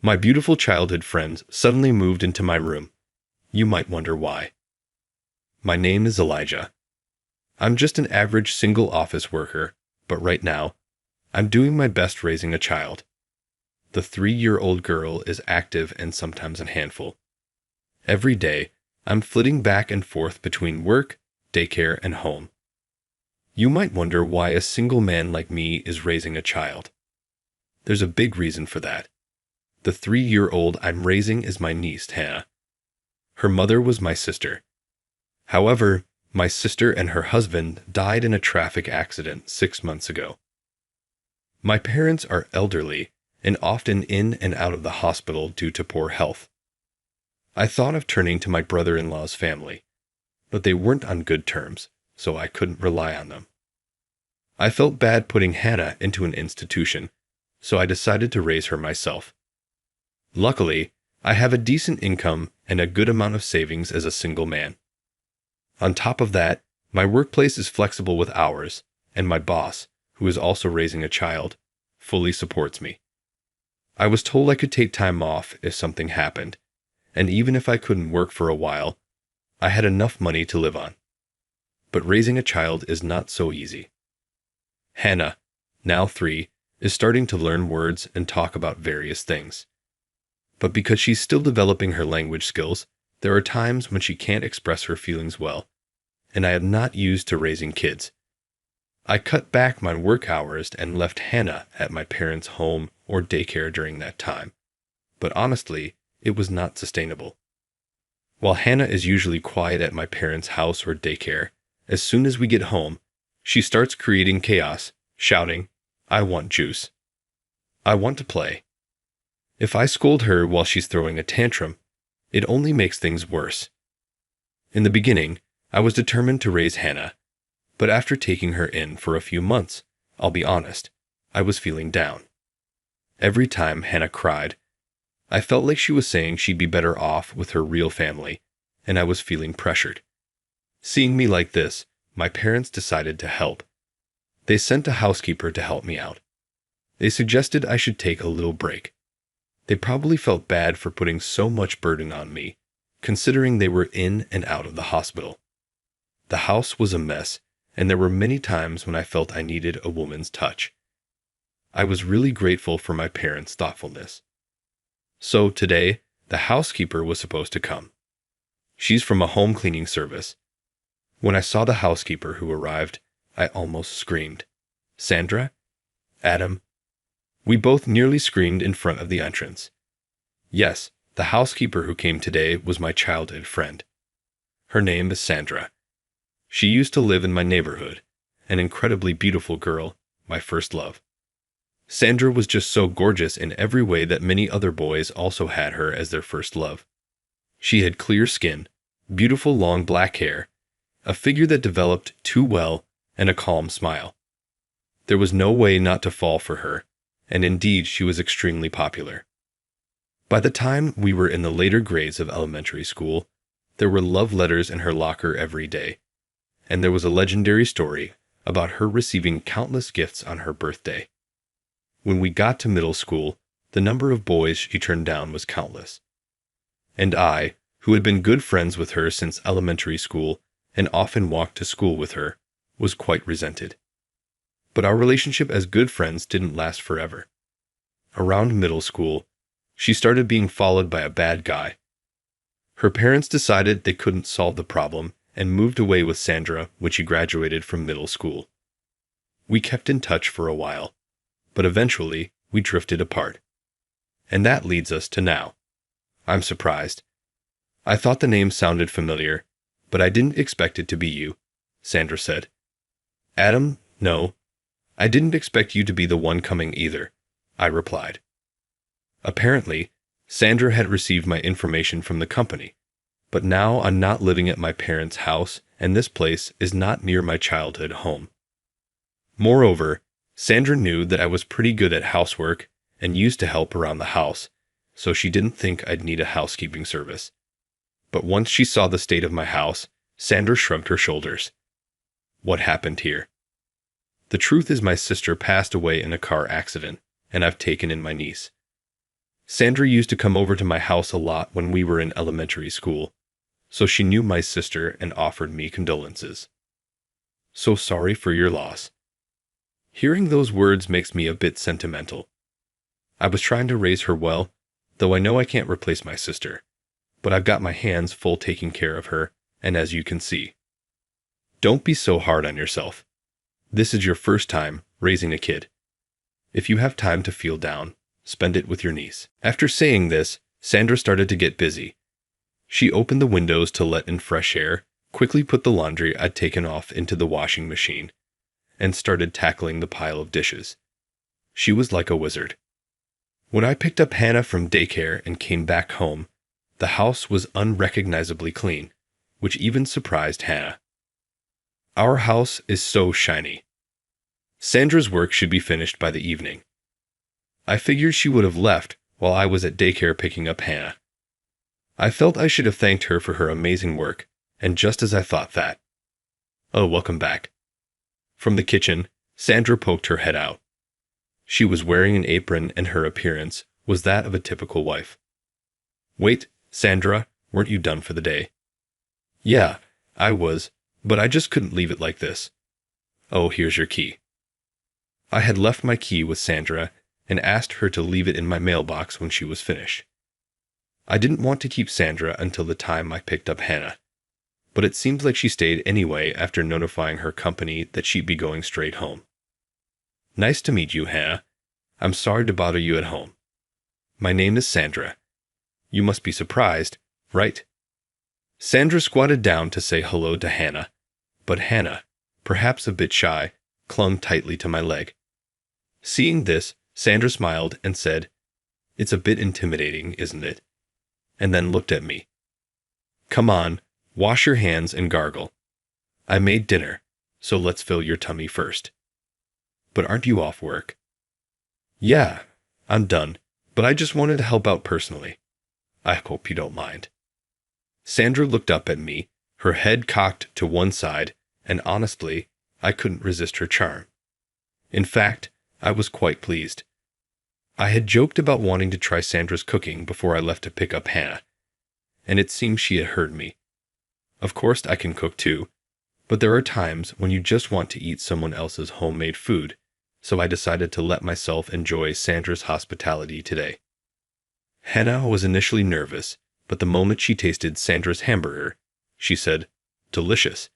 My beautiful childhood friend suddenly moved into my room. You might wonder why. My name is Elijah. I'm just an average single office worker, but right now, I'm doing my best raising a child. The 3-year-old girl is active and sometimes a handful. Every day, I'm flitting back and forth between work, daycare, and home. You might wonder why a single man like me is raising a child. There's a big reason for that. The 3-year-old I'm raising is my niece, Hannah. Her mother was my sister. However, my sister and her husband died in a traffic accident 6 months ago. My parents are elderly and often in and out of the hospital due to poor health. I thought of turning to my brother-in-law's family, but they weren't on good terms, so I couldn't rely on them. I felt bad putting Hannah into an institution, so I decided to raise her myself. Luckily, I have a decent income and a good amount of savings as a single man. On top of that, my workplace is flexible with hours, and my boss, who is also raising a child, fully supports me. I was told I could take time off if something happened, and even if I couldn't work for a while, I had enough money to live on. But raising a child is not so easy. Hannah, now 3, is starting to learn words and talk about various things. But because she's still developing her language skills, there are times when she can't express her feelings well, and I am not used to raising kids. I cut back my work hours and left Hannah at my parents' home or daycare during that time. But honestly, it was not sustainable. While Hannah is usually quiet at my parents' house or daycare, as soon as we get home, she starts creating chaos, shouting, "I want juice. I want to play." If I scold her while she's throwing a tantrum, it only makes things worse. In the beginning, I was determined to raise Hannah, but after taking her in for a few months, I'll be honest, I was feeling down. Every time Hannah cried, I felt like she was saying she'd be better off with her real family, and I was feeling pressured. Seeing me like this, my parents decided to help. They sent a housekeeper to help me out. They suggested I should take a little break. They probably felt bad for putting so much burden on me, considering they were in and out of the hospital. The house was a mess, and there were many times when I felt I needed a woman's touch. I was really grateful for my parents' thoughtfulness. So today, the housekeeper was supposed to come. She's from a home cleaning service. When I saw the housekeeper who arrived, I almost screamed. Sandra? Adam? We both nearly screamed in front of the entrance. Yes, the housekeeper who came today was my childhood friend. Her name is Sandra. She used to live in my neighborhood, an incredibly beautiful girl, my first love. Sandra was just so gorgeous in every way that many other boys also had her as their first love. She had clear skin, beautiful long black hair, a figure that developed too well, and a calm smile. There was no way not to fall for her, and indeed she was extremely popular. By the time we were in the later grades of elementary school, there were love letters in her locker every day, and there was a legendary story about her receiving countless gifts on her birthday. When we got to middle school, the number of boys she turned down was countless. And I, who had been good friends with her since elementary school and often walked to school with her, was quite resented. But our relationship as good friends didn't last forever. Around middle school, she started being followed by a bad guy. Her parents decided they couldn't solve the problem and moved away with Sandra when she graduated from middle school. We kept in touch for a while, but eventually we drifted apart. And that leads us to now. I'm surprised. I thought the name sounded familiar, but I didn't expect it to be you, Sandra said. Adam, no. I didn't expect you to be the one coming either, I replied. Apparently, Sandra had received my information from the company, but now I'm not living at my parents' house, and this place is not near my childhood home. Moreover, Sandra knew that I was pretty good at housework and used to help around the house, so she didn't think I'd need a housekeeping service. But once she saw the state of my house, Sandra shrugged her shoulders. What happened here? The truth is my sister passed away in a car accident, and I've taken in my niece. Sandra used to come over to my house a lot when we were in elementary school, so she knew my sister and offered me condolences. So sorry for your loss. Hearing those words makes me a bit sentimental. I was trying to raise her well, though I know I can't replace my sister, but I've got my hands full taking care of her, and as you can see. Don't be so hard on yourself. This is your first time raising a kid. If you have time to feel down, spend it with your niece. After saying this, Sandra started to get busy. She opened the windows to let in fresh air, quickly put the laundry I'd taken off into the washing machine, and started tackling the pile of dishes. She was like a wizard. When I picked up Hannah from daycare and came back home, the house was unrecognizably clean, which even surprised Hannah. Our house is so shiny. Sandra's work should be finished by the evening. I figured she would have left while I was at daycare picking up Hannah. I felt I should have thanked her for her amazing work, and just as I thought that. Oh, welcome back. From the kitchen, Sandra poked her head out. She was wearing an apron and her appearance was that of a typical wife. Wait, Sandra, weren't you done for the day? Yeah, I was, but I just couldn't leave it like this. Oh, here's your key. I had left my key with Sandra and asked her to leave it in my mailbox when she was finished. I didn't want to keep Sandra until the time I picked up Hannah, but it seems like she stayed anyway after notifying her company that she'd be going straight home. Nice to meet you, Hannah. I'm sorry to bother you at home. My name is Sandra. You must be surprised, right? Sandra squatted down to say hello to Hannah, but Hannah, perhaps a bit shy, clung tightly to my leg. Seeing this, Sandra smiled and said, "It's a bit intimidating, isn't it?" And then looked at me. "Come on, wash your hands and gargle. I made dinner, so let's fill your tummy first." "But aren't you off work?" "Yeah, I'm done, but I just wanted to help out personally. I hope you don't mind." Sandra looked up at me, her head cocked to one side, and honestly, I couldn't resist her charm. In fact, I was quite pleased. I had joked about wanting to try Sandra's cooking before I left to pick up Hannah, and it seemed she had heard me. Of course I can cook too, but there are times when you just want to eat someone else's homemade food, so I decided to let myself enjoy Sandra's hospitality today. Hannah was initially nervous, but the moment she tasted Sandra's hamburger, she said, "Delicious.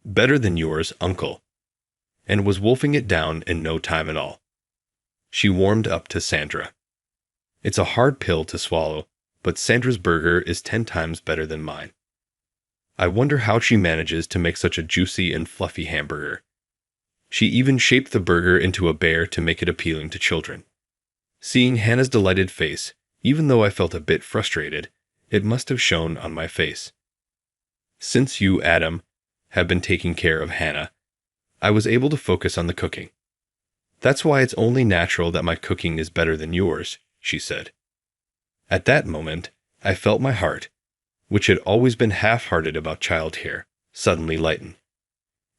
Better than yours, Uncle," and was wolfing it down in no time at all. She warmed up to Sandra. It's a hard pill to swallow, but Sandra's burger is 10 times better than mine. I wonder how she manages to make such a juicy and fluffy hamburger. She even shaped the burger into a bear to make it appealing to children. Seeing Hannah's delighted face, even though I felt a bit frustrated, it must have shown on my face. Since you, Adam, have been taking care of Hannah, I was able to focus on the cooking. That's why it's only natural that my cooking is better than yours, she said. At that moment, I felt my heart, which had always been half-hearted about childcare, suddenly lighten.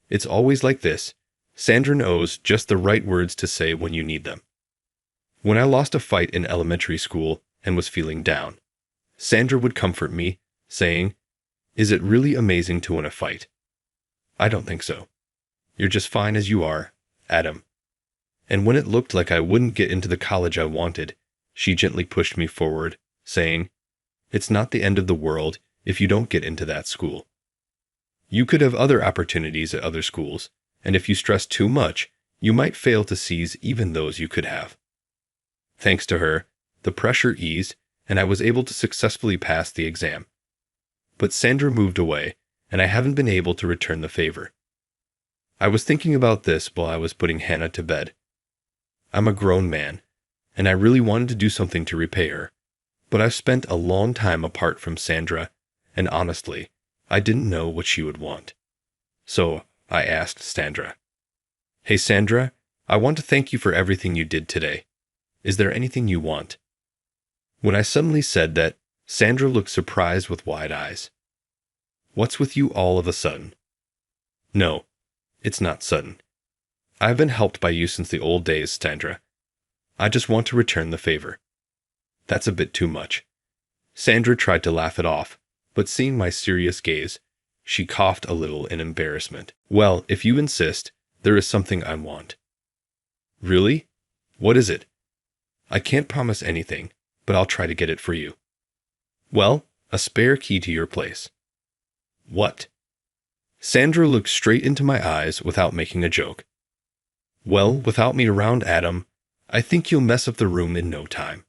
It's always like this. Sandra knows just the right words to say when you need them. When I lost a fight in elementary school and was feeling down, Sandra would comfort me, saying, "Is it really amazing to win a fight? I don't think so. You're just fine as you are, Adam." And when it looked like I wouldn't get into the college I wanted, she gently pushed me forward, saying, "It's not the end of the world if you don't get into that school. You could have other opportunities at other schools, and if you stress too much, you might fail to seize even those you could have." Thanks to her, the pressure eased, and I was able to successfully pass the exam. But Sandra moved away, and I haven't been able to return the favor. I was thinking about this while I was putting Hannah to bed. I'm a grown man, and I really wanted to do something to repay her, but I've spent a long time apart from Sandra, and honestly, I didn't know what she would want. So I asked Sandra, "Hey Sandra, I want to thank you for everything you did today. Is there anything you want?" When I suddenly said that, Sandra looked surprised with wide eyes. "What's with you all of a sudden?" "No, it's not sudden. I've been helped by you since the old days, Sandra. I just want to return the favor." That's a bit too much. Sandra tried to laugh it off, but seeing my serious gaze, she coughed a little in embarrassment. Well, if you insist, there is something I want. Really? What is it? I can't promise anything, but I'll try to get it for you. Well, a spare key to your place. What? Sandra looked straight into my eyes without making a joke. Well, without me around, Adam, I think you'll mess up the room in no time.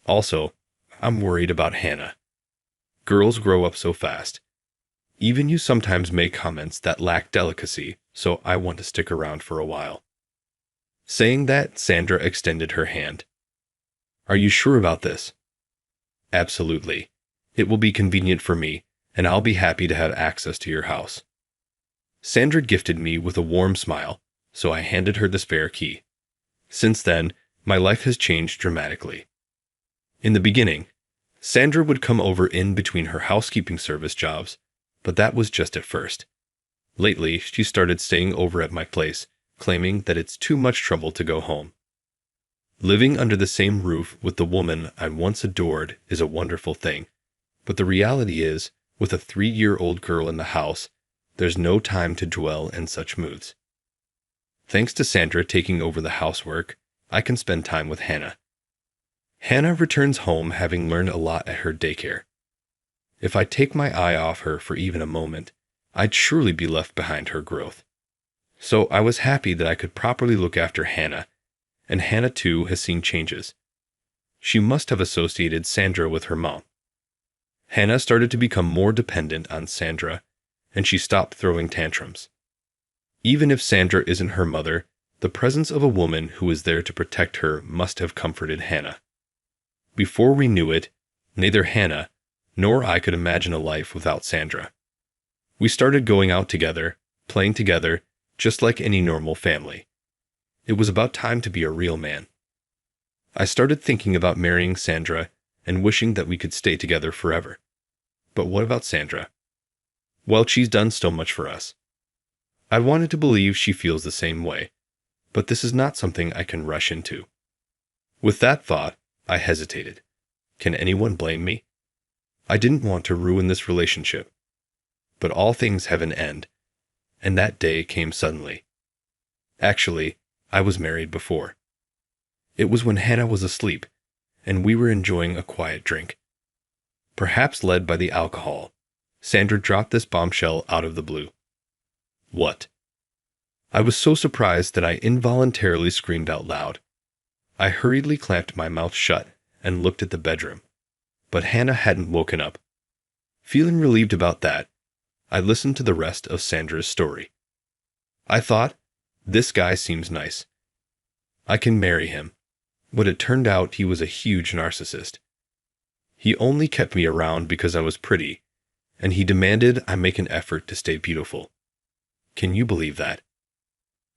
Also, I'm worried about Hannah. Girls grow up so fast. Even you sometimes make comments that lack delicacy, so I want to stick around for a while. Saying that, Sandra extended her hand. Are you sure about this? Absolutely. It will be convenient for me, and I'll be happy to have access to your house. Sandra gifted me with a warm smile, so I handed her the spare key. Since then, my life has changed dramatically. In the beginning, Sandra would come over in between her housekeeping service jobs, but that was just at first. Lately, she started staying over at my place, claiming that it's too much trouble to go home. Living under the same roof with the woman I once adored is a wonderful thing, but the reality is, with a 3-year-old girl in the house, there's no time to dwell in such moods. Thanks to Sandra taking over the housework, I can spend time with Hannah. Hannah returns home having learned a lot at her daycare. If I take my eye off her for even a moment, I'd surely be left behind her growth. So I was happy that I could properly look after Hannah, and Hannah too has seen changes. She must have associated Sandra with her mom. Hannah started to become more dependent on Sandra, and she stopped throwing tantrums. Even if Sandra isn't her mother, the presence of a woman who is there to protect her must have comforted Hannah. Before we knew it, neither Hannah nor I could imagine a life without Sandra. We started going out together, playing together, just like any normal family. It was about time to be a real man. I started thinking about marrying Sandra and wishing that we could stay together forever. But what about Sandra? Well, she's done so much for us. I wanted to believe she feels the same way, but this is not something I can rush into. With that thought, I hesitated. Can anyone blame me? I didn't want to ruin this relationship. But all things have an end, and that day came suddenly. Actually, I was married before. It was when Hannah was asleep, and we were enjoying a quiet drink. Perhaps led by the alcohol, Sandra dropped this bombshell out of the blue. What? I was so surprised that I involuntarily screamed out loud. I hurriedly clamped my mouth shut and looked at the bedroom, but Hannah hadn't woken up. Feeling relieved about that, I listened to the rest of Sandra's story. I thought, this guy seems nice. I can marry him. But it turned out he was a huge narcissist. He only kept me around because I was pretty, and he demanded I make an effort to stay beautiful. Can you believe that?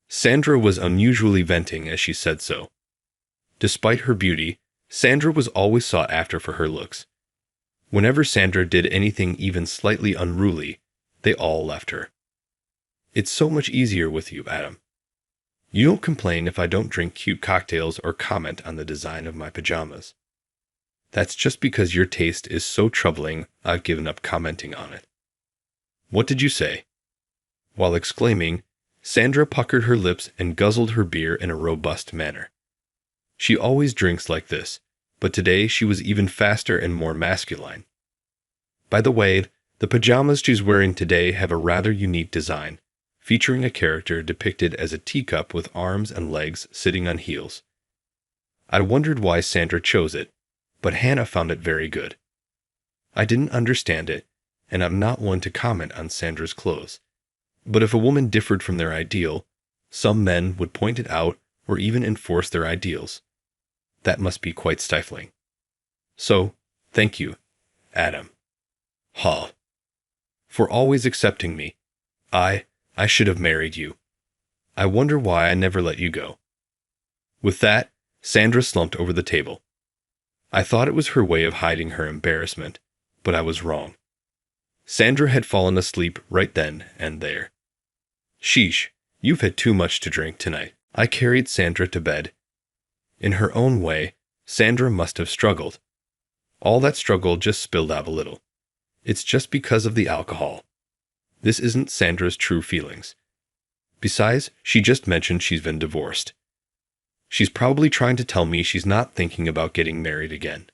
Sandra was unusually venting as she said so. Despite her beauty, Sandra was always sought after for her looks. Whenever Sandra did anything even slightly unruly, they all left her. It's so much easier with you, Adam. You don't complain if I don't drink cute cocktails or comment on the design of my pajamas. That's just because your taste is so troubling, I've given up commenting on it. What did you say? While exclaiming, Sandra puckered her lips and guzzled her beer in a robust manner. She always drinks like this, but today she was even faster and more masculine. By the way, the pajamas she's wearing today have a rather unique design, featuring a character depicted as a teacup with arms and legs sitting on heels. I wondered why Sandra chose it, but Hannah found it very good. I didn't understand it, and I'm not one to comment on Sandra's clothes. But if a woman differed from their ideal, some men would point it out or even enforce their ideals. That must be quite stifling. So, thank you, Adam. For always accepting me. I should have married you. I wonder why I never let you go. With that, Sandra slumped over the table. I thought it was her way of hiding her embarrassment, but I was wrong. Sandra had fallen asleep right then and there. Sheesh, you've had too much to drink tonight. I carried Sandra to bed. In her own way, Sandra must have struggled. All that struggle just spilled out a little. It's just because of the alcohol. This isn't Sandra's true feelings. Besides, she just mentioned she's been divorced. She's probably trying to tell me she's not thinking about getting married again.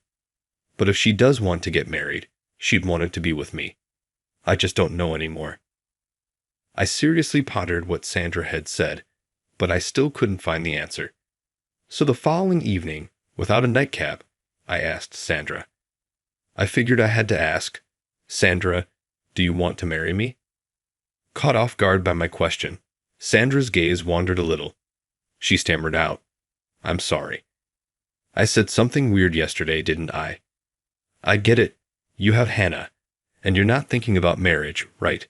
But if she does want to get married, she'd want it to be with me. I just don't know anymore. I seriously pondered what Sandra had said, but I still couldn't find the answer. So the following evening, without a nightcap, I asked Sandra. I figured I had to ask, Sandra, do you want to marry me? Caught off guard by my question, Sandra's gaze wandered a little. She stammered out, I'm sorry. I said something weird yesterday, didn't I? I get it. You have Hannah, and you're not thinking about marriage, right?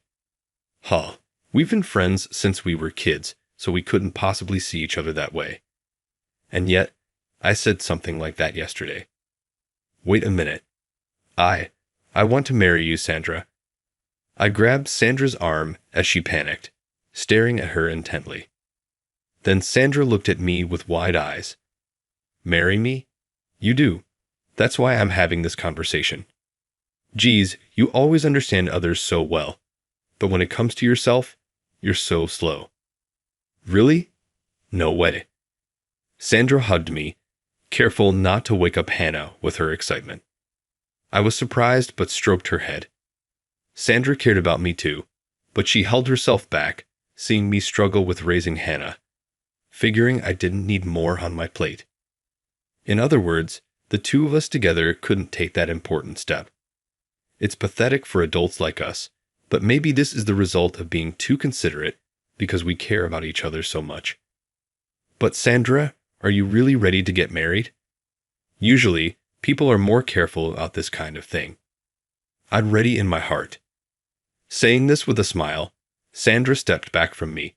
Huh. We've been friends since we were kids, so we couldn't possibly see each other that way. And yet, I said something like that yesterday. Wait a minute. I want to marry you, Sandra. I grabbed Sandra's arm as she panicked, staring at her intently. Then Sandra looked at me with wide eyes. Marry me? You do. That's why I'm having this conversation. Geez, you always understand others so well. But when it comes to yourself, you're so slow. Really? No way. Sandra hugged me, careful not to wake up Hannah with her excitement. I was surprised but stroked her head. Sandra cared about me too, but she held herself back, seeing me struggle with raising Hannah, figuring I didn't need more on my plate. In other words, the two of us together couldn't take that important step. It's pathetic for adults like us, but maybe this is the result of being too considerate because we care about each other so much. But Sandra, are you really ready to get married? Usually, people are more careful about this kind of thing. I'm ready in my heart. Saying this with a smile, Sandra stepped back from me.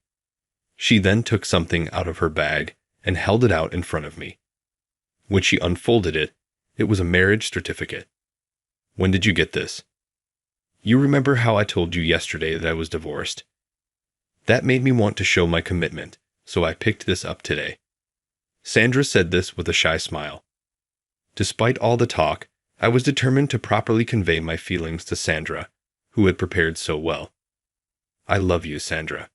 She then took something out of her bag and held it out in front of me. When she unfolded it, it was a marriage certificate. When did you get this? You remember how I told you yesterday that I was divorced? That made me want to show my commitment, so I picked this up today. Sandra said this with a shy smile. Despite all the talk, I was determined to properly convey my feelings to Sandra, who had prepared so well. I love you, Sandra.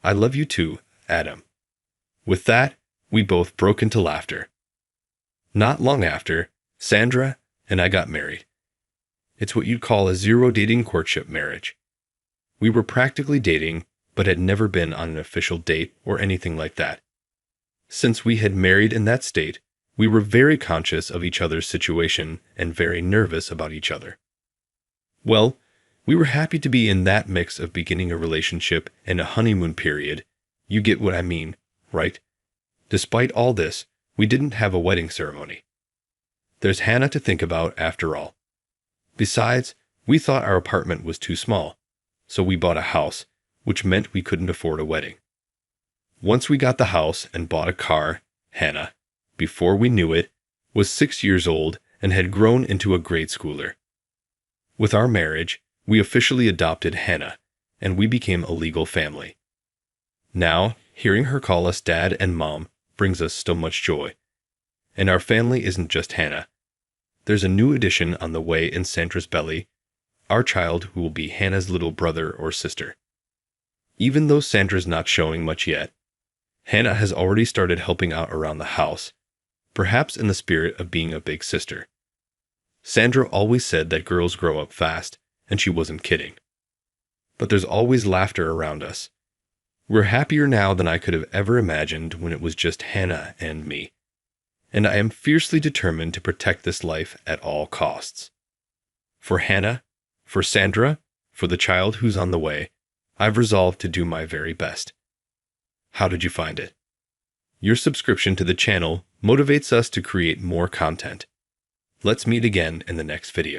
I love you too, Adam. With that, we both broke into laughter. Not long after, Sandra and I got married. It's what you'd call a zero-dating courtship marriage. We were practically dating, but had never been on an official date or anything like that. Since we had married in that state, we were very conscious of each other's situation and very nervous about each other. Well, we were happy to be in that mix of beginning a relationship and a honeymoon period. You get what I mean, right? Despite all this, we didn't have a wedding ceremony. There's Hannah to think about after all. Besides, we thought our apartment was too small, so we bought a house, which meant we couldn't afford a wedding. Once we got the house and bought a car, Hannah, before we knew it, was 6 years old and had grown into a grade schooler. With our marriage, we officially adopted Hannah, and we became a legal family. Now, hearing her call us Dad and Mom brings us so much joy. And our family isn't just Hannah. There's a new addition on the way in Sandra's belly, our child who will be Hannah's little brother or sister. Even though Sandra's not showing much yet, Hannah has already started helping out around the house, perhaps in the spirit of being a big sister. Sandra always said that girls grow up fast, and she wasn't kidding. But there's always laughter around us. We're happier now than I could have ever imagined when it was just Hannah and me. And I am fiercely determined to protect this life at all costs. For Hannah, for Sandra, for the child who's on the way, I've resolved to do my very best. How did you find it? Your subscription to the channel motivates us to create more content. Let's meet again in the next video.